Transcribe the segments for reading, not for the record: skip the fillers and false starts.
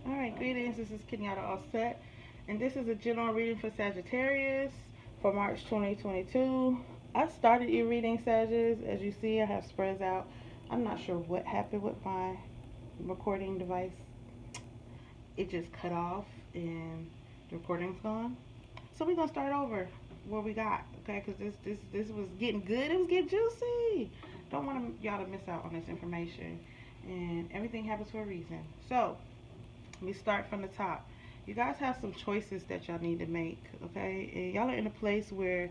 Alright, greetings. This is Kenyatta Auset, and this is a general reading for Sagittarius for March 2022. I started e-reading Sagittarius. As you see, I have spreads out. I'm not sure what happened with my recording device. It just cut off and the recording's gone. So we're going to start over where we got, okay? Because this was getting good. It was getting juicy. Don't want y'all to miss out on this information. And everything happens for a reason. So, let me start from the top. You guys have some choices that y'all need to make, okay? And y'all are in a place where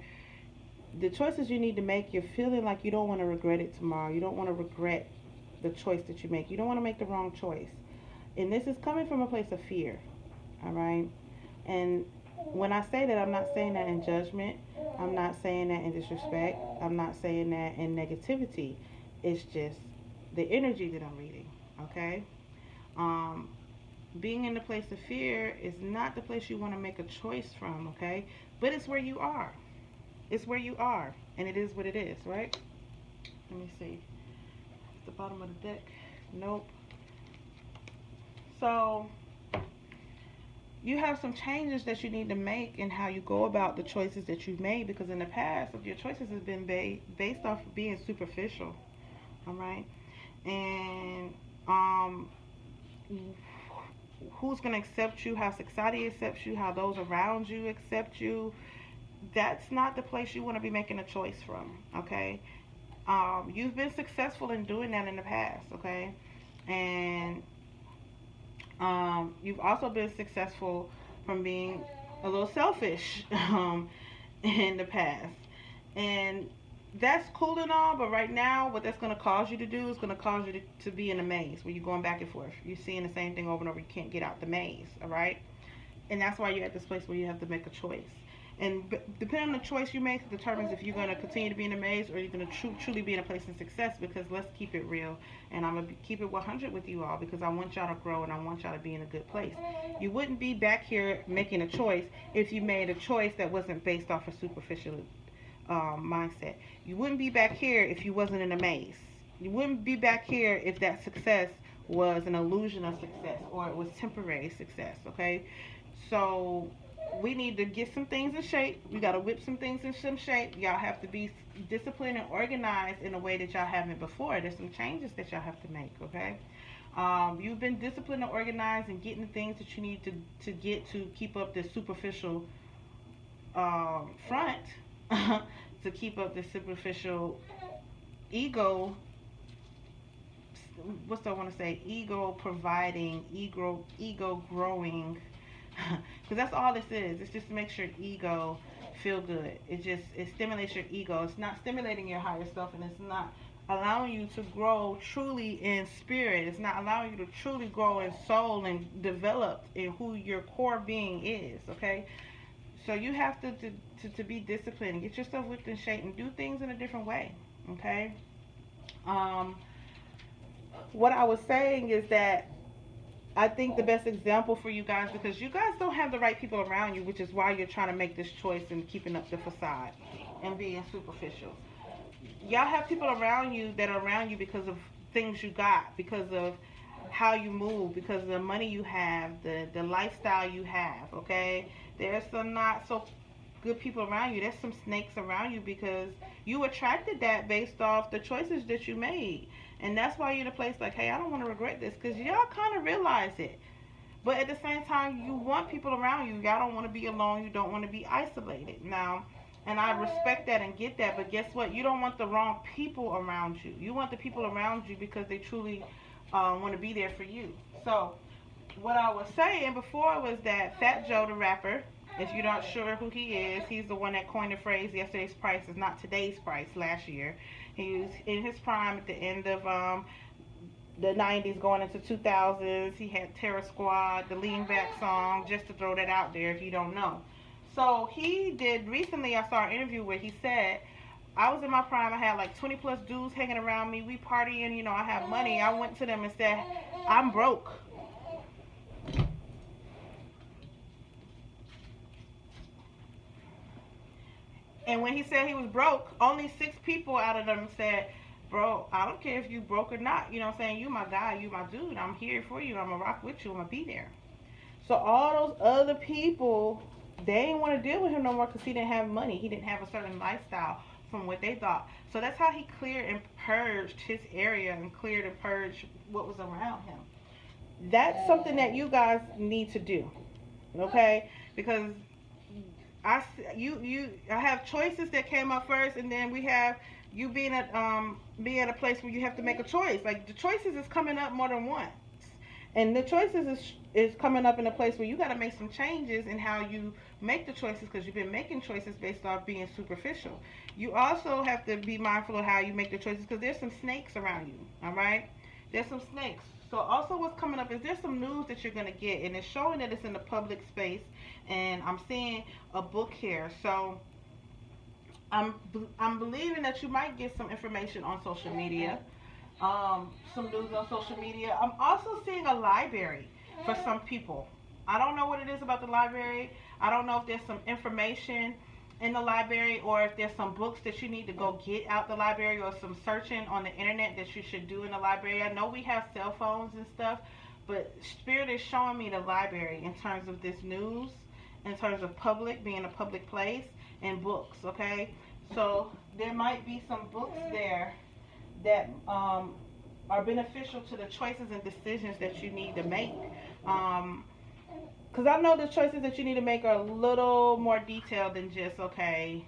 the choices you need to make, you're feeling like you don't want to regret it tomorrow. You don't want to regret the choice that you make. You don't want to make the wrong choice. And this is coming from a place of fear, all right? And when I say that, I'm not saying that in judgment. I'm not saying that in disrespect. I'm not saying that in negativity. It's just the energy that I'm reading, okay? Being in the place of fear is not the place you want to make a choice from, okay? But it's where you are. It's where you are. And it is what it is, right? Let me see. At the bottom of the deck. Nope. So, you have some changes that you need to make in how you go about the choices that you've made, because in the past, your choices have been based off of being superficial, all right? And, who's going to accept you, how society accepts you, how those around you accept you, that's not the place you want to be making a choice from, okay? You've been successful in doing that in the past, okay? And you've also been successful from being a little selfish in the past. And that's cool and all, but right now, what that's going to cause you to do is going to cause you to be in a maze where you're going back and forth. You're seeing the same thing over and over. You can't get out the maze, all right? And that's why you're at this place where you have to make a choice. And depending on the choice you make determines if you're going to continue to be in a maze or you're going to truly be in a place of success, because let's keep it real. And I'm going to keep it 100 with you all, because I want y'all to grow and I want y'all to be in a good place. You wouldn't be back here making a choice if you made a choice that wasn't based off of superficial mindset. You wouldn't be back here if you wasn't in a maze. You wouldn't be back here if that success was an illusion of success or it was temporary success, okay? So we need to get some things in shape. We got to whip some things in some shape. Y'all have to be disciplined and organized in a way that y'all haven't before. There's some changes that y'all have to make, okay? You've been disciplined and organized and getting the things that you need to get to keep up this superficial front, to keep up the superficial ego. What's I want to say? Ego providing, ego growing. Because that's all this is. It's just to make sure ego feel good. It stimulates your ego. It's not stimulating your higher self, and it's not allowing you to grow truly in spirit. It's not allowing you to truly grow in soul and develop in who your core being is, okay? So you have to be disciplined, get yourself whipped in shape, and do things in a different way, okay? What I was saying is that I think the best example for you guys, because you guys don't have the right people around you, which is why you're trying to make this choice and keeping up the facade and being superficial. Y'all have people around you that are around you because of things you got, because of how you move, because of the money you have, the lifestyle you have, okay? There's some not so good people around you. There's some snakes around you because you attracted that based off the choices that you made. And that's why you're in a place like, hey, I don't want to regret this, because y'all kind of realize it. But at the same time, you want people around you. Y'all don't want to be alone. You don't want to be isolated. Now, and I respect that and get that, but guess what? You don't want the wrong people around you. You want the people around you because they truly want to be there for you. So, what I was saying before was that Fat Joe, the rapper, if you're not sure who he is, he's the one that coined the phrase, yesterday's price is not today's price, last year. He was in his prime at the end of the 90s going into 2000s. He had Terror Squad, the Lean Back song, just to throw that out there if you don't know. So he did, recently I saw an interview where he said, I was in my prime, I had like 20 plus dudes hanging around me, we partying, you know, I have money. I went to them and said, I'm broke. And when he said he was broke, only 6 people out of them said, bro, I don't care if you broke or not. You know what I'm saying? You my guy, you my dude. I'm here for you. I'm going to rock with you. I'm going to be there. So all those other people, they didn't want to deal with him no more because he didn't have money. He didn't have a certain lifestyle from what they thought. So that's how he cleared and purged his area and cleared and purged what was around him. That's something that you guys need to do, okay? Because I have choices that came up first, and then we have you being at a place where you have to make a choice. Like the choices is coming up more than once, and the choices is coming up in a place where you got to make some changes in how you make the choices because you've been making choices based off being superficial. You also have to be mindful of how you make the choices because there's some snakes around you. All right, there's some snakes. So also what's coming up is there's some news that you're gonna get, and it's showing that it's in the public space, and I'm seeing a book here. So I'm believing that you might get some information on social media, some news on social media. I'm also seeing a library for some people. I don't know what it is about the library. I don't know if there's some information in the library or if there's some books that you need to go get out the library or some searching on the internet that you should do in the library. I know we have cell phones and stuff, but Spirit is showing me the library in terms of this news, in terms of public, being a public place, and books, okay? So there might be some books there that are beneficial to the choices and decisions that you need to make. Because I know the choices that you need to make are a little more detailed than just, okay,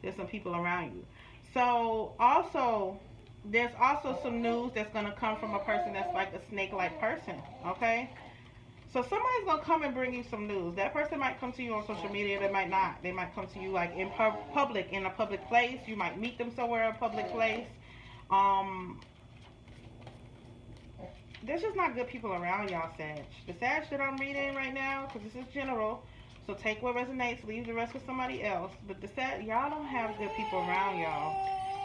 there's some people around you. So also, there's also some news that's going to come from a person that's like a snake-like person, okay? So somebody's going to come and bring you some news. That person might come to you on social media. They might not. They might come to you like in public, in a public place. You might meet them somewhere in a public place. There's just not good people around y'all, Sag. The Sag that I'm reading right now, because this is general, so take what resonates, leave the rest for somebody else. But the Sag, y'all don't have good people around y'all.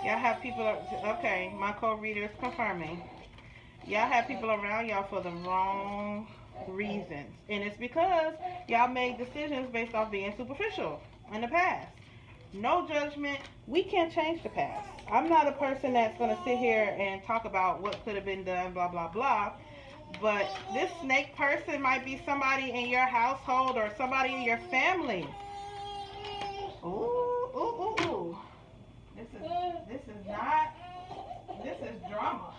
Y'all have people, okay, my co-reader is confirming. Y'all have people around y'all for the wrong reasons. And it's because y'all made decisions based off being superficial in the past. No judgment. We can't change the past. I'm not a person that's going to sit here and talk about what could have been done, blah, blah, blah. But this snake person might be somebody in your household or somebody in your family. Ooh, ooh, ooh, ooh. This is drama.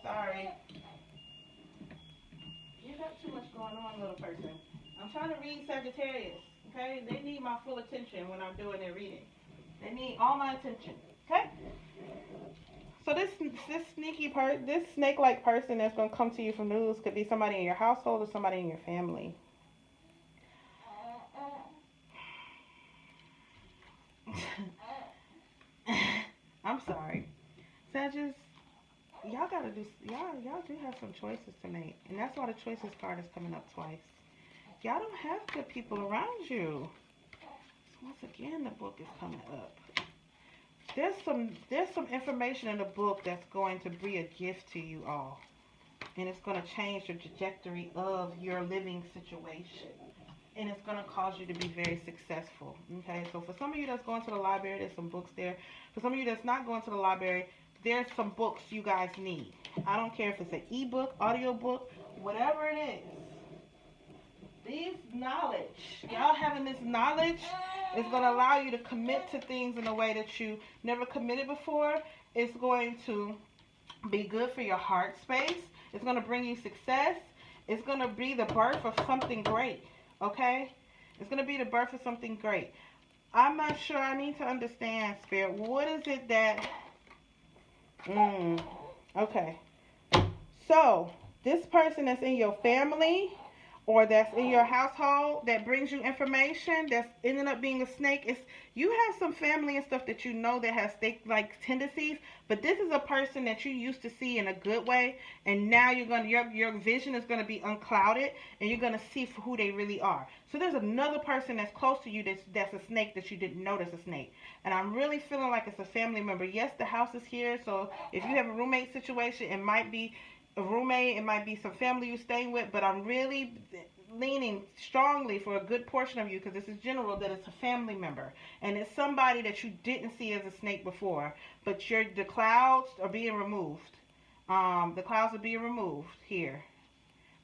Sorry. You got too much going on, little person. I'm trying to read Sagittarius. Okay, they need my full attention when I'm doing their reading. They need all my attention. Okay. So this this snake-like person that's gonna come to you from news could be somebody in your household or somebody in your family. I'm sorry, Sagittarius. Y'all do have some choices to make, and that's why the choices card is coming up twice. Y'all don't have good people around you. So once again, the book is coming up. There's some information in the book that's going to be a gift to you all, and it's going to change the trajectory of your living situation, and it's going to cause you to be very successful. Okay, so for some of you that's going to the library, there's some books there. For some of you that's not going to the library, there's some books you guys need. I don't care if it's an ebook, audio book, whatever it is. This knowledge, y'all having this knowledge is going to allow you to commit to things in a way that you never committed before. It's going to be good for your heart space. It's going to bring you success. It's going to be the birth of something great, okay? It's going to be the birth of something great. I'm not sure. I need to understand, Spirit. What is it that... okay. So, this person that's in your family or that's in your household that brings you information that's ended up being a snake, is you have some family and stuff that you know that has snake-like tendencies, but this is a person that you used to see in a good way, and now your vision is gonna be unclouded, and you're gonna see for who they really are. So there's another person that's close to you that's a snake that you didn't know that's a snake, and I'm really feeling like it's a family member. Yes, the house is here, so if you have a roommate situation, it might be a roommate, it might be some family you're staying with, but I'm really leaning strongly for a good portion of you, because this is general, that it's a family member, and it's somebody that you didn't see as a snake before, but the clouds are being removed. The clouds are being removed here,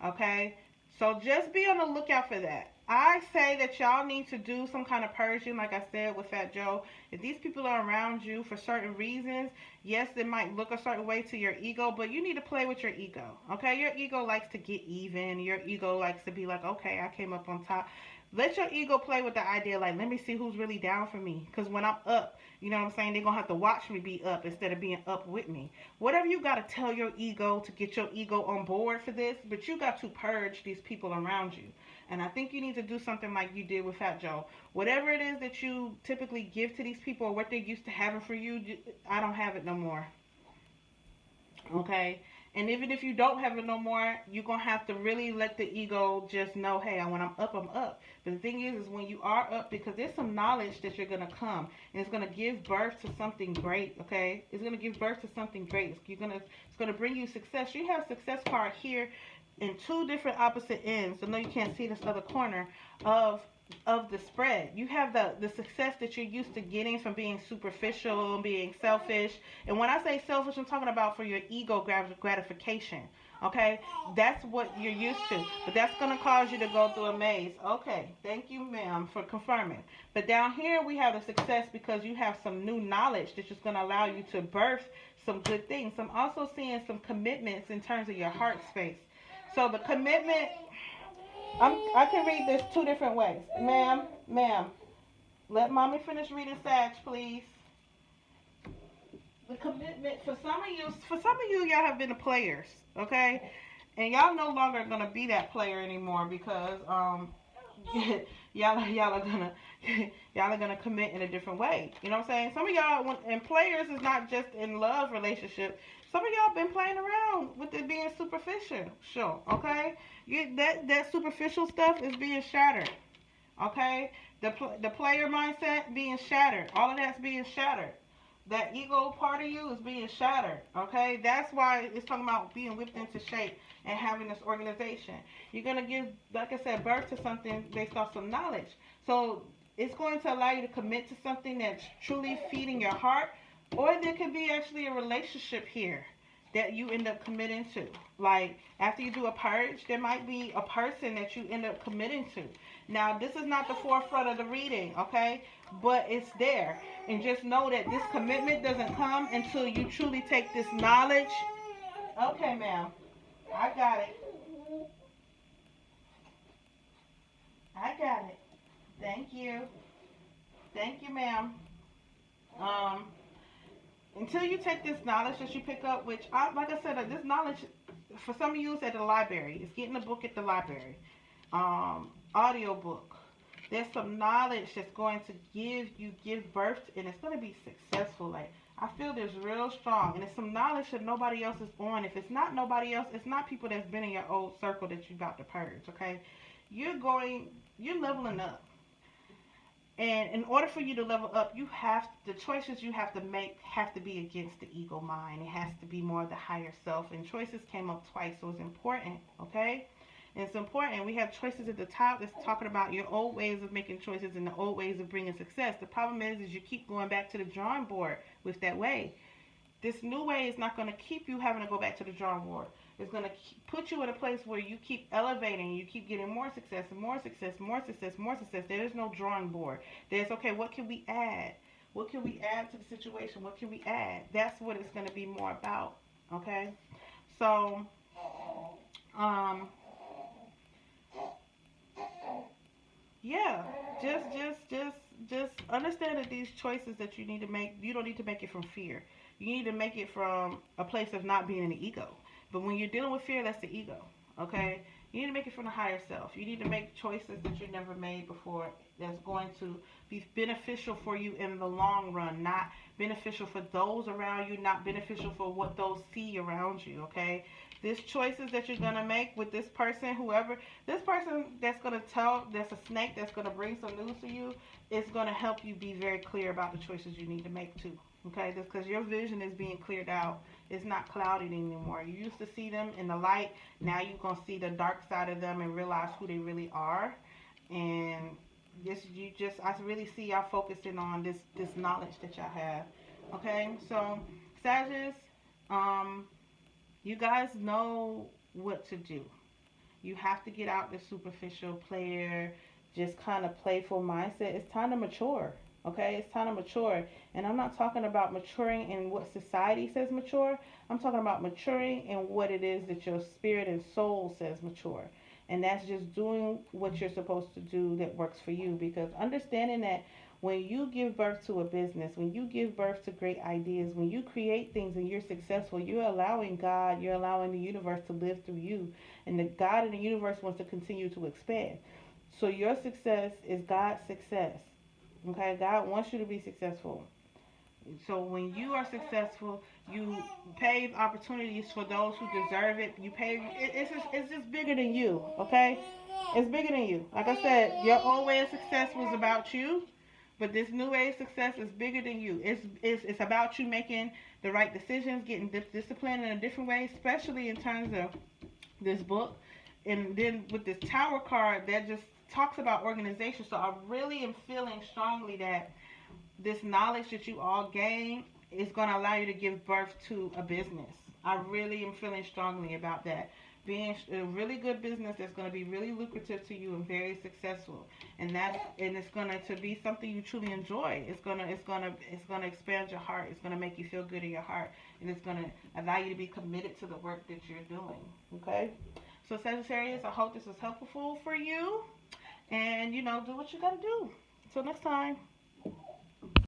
okay? So just be on the lookout for that. I say that y'all need to do some kind of purging, like I said with Fat Joe. If these people are around you for certain reasons, yes, it might look a certain way to your ego, but you need to play with your ego. Okay, your ego likes to get even. Your ego likes to be like, okay, I came up on top. Let your ego play with the idea, like, let me see who's really down for me. Because when I'm up, you know what I'm saying, they're going to have to watch me be up instead of being up with me. Whatever you got to tell your ego to get your ego on board for this, but you got to purge these people around you. And I think you need to do something like you did with Fat Joe. Whatever it is that you typically give to these people or what they're used to having for you, I don't have it no more. Okay? And even if you don't have it no more, you're going to have to really let the ego just know, hey, when I'm up, I'm up. But the thing is when you are up, because there's some knowledge that you're going to come, and it's going to give birth to something great, okay? It's going to give birth to something great. It's going to bring you success. You have success card here in two different opposite ends. So no, you can't see this other corner of the spread. You have the success that you're used to getting from being superficial, being selfish. And when I say selfish, I'm talking about for your ego gratification. Okay, that's what you're used to, but that's going to cause you to go through a maze. Okay, thank you, ma'am, for confirming. But down here we have the success because you have some new knowledge that's just going to allow you to birth some good things. I'm also seeing some commitments in terms of your heart space. So the commitment, I can read this two different ways. Ma'am, let mommy finish reading Sag, please. The commitment for some of you, y'all have been the players, okay? And y'all no longer gonna be that player anymore because y'all are gonna y'all are gonna commit in a different way. You know what I'm saying? Some of y'all and players is not just in love relationship. Some of y'all been playing around with it being superficial. Sure, okay? That superficial stuff is being shattered. Okay? The player mindset being shattered. All of that's being shattered. That ego part of you is being shattered. Okay? That's why it's talking about being whipped into shape and having this organization. You're going to give, like I said, birth to something based off some knowledge. So it's going to allow you to commit to something that's truly feeding your heart, or there could be actually a relationship here that you end up committing to. Like, after you do a purge, there might be a person that you end up committing to. Now, this is not the forefront of the reading, okay? But it's there. And just know that this commitment doesn't come until you truly take this knowledge. Okay, ma'am. I got it. I got it. Thank you. Thank you, ma'am. Um, until you take this knowledge that you pick up, which, like I said, this knowledge, for some of you, is at the library. It's getting a book at the library. Audio book. There's some knowledge that's going to give birth, and it's going to be successful. Like, I feel this real strong, and it's some knowledge that nobody else is on. If it's not nobody else, it's not people that's been in your old circle that you got to purge, okay? You're leveling up. And in order for you to level up, the choices you have to make have to be against the ego mind. It has to be more of the higher self. And choices came up twice, so it's important, okay? And it's important. We have choices at the top that's talking about your old ways of making choices and the old ways of bringing success. The problem is you keep going back to the drawing board with that way. This new way is not going to keep you having to go back to the drawing board. It's going to put you in a place where you keep elevating, you keep getting more success and more success, more success, more success. There is no drawing board. There's, okay, what can we add? What can we add to the situation? What can we add? That's what it's going to be more about, okay? So, yeah, just understand that these choices that you need to make, you don't need to make it from fear. You need to make it from a place of not being in the ego. But when you're dealing with fear, that's the ego, okay? You need to make it from the higher self. You need to make choices that you never made before that's going to be beneficial for you in the long run, not beneficial for those around you, not beneficial for what those see around you, okay? These choices that you're going to make with this person, this person that's going to that's a snake that's going to bring some news to you, is going to help you be very clear about the choices you need to make too. Okay, just because your vision is being cleared out, it's not clouded anymore. You used to see them in the light, now you're going to see the dark side of them and realize who they really are. And I really see y'all focusing on this knowledge that y'all have. Okay, so Sagittarius, you guys know what to do. You have to get out the superficial player, just kind of playful mindset. It's time to mature. Okay, it's time to mature. And I'm not talking about maturing in what society says mature. I'm talking about maturing in what it is that your spirit and soul says mature. And that's just doing what you're supposed to do that works for you. Because understanding that when you give birth to a business, when you give birth to great ideas, when you create things and you're successful, you're allowing God, you're allowing the universe to live through you. And the God in the universe wants to continue to expand. So your success is God's success. Okay, God wants you to be successful. So when you are successful, you pave opportunities for those who deserve it. You pave. It's just bigger than you. Okay, it's bigger than you. Like I said, your old way of success was about you, but this new way of success is bigger than you. It's about you making the right decisions, getting disciplined in a different way, especially in terms of this book. And then with this Tower card, that just talks about organization. So I really am feeling strongly that this knowledge that you all gain is going to allow you to give birth to a business. I really am feeling strongly about that. Being a really good business that's going to be really lucrative to you and very successful, and it's going to be something you truly enjoy. It's going to expand your heart. It's going to make you feel good in your heart, and it's going to allow you to be committed to the work that you're doing. Okay, so Sagittarius, I hope this was helpful for you, and do what you got to do. Until next time.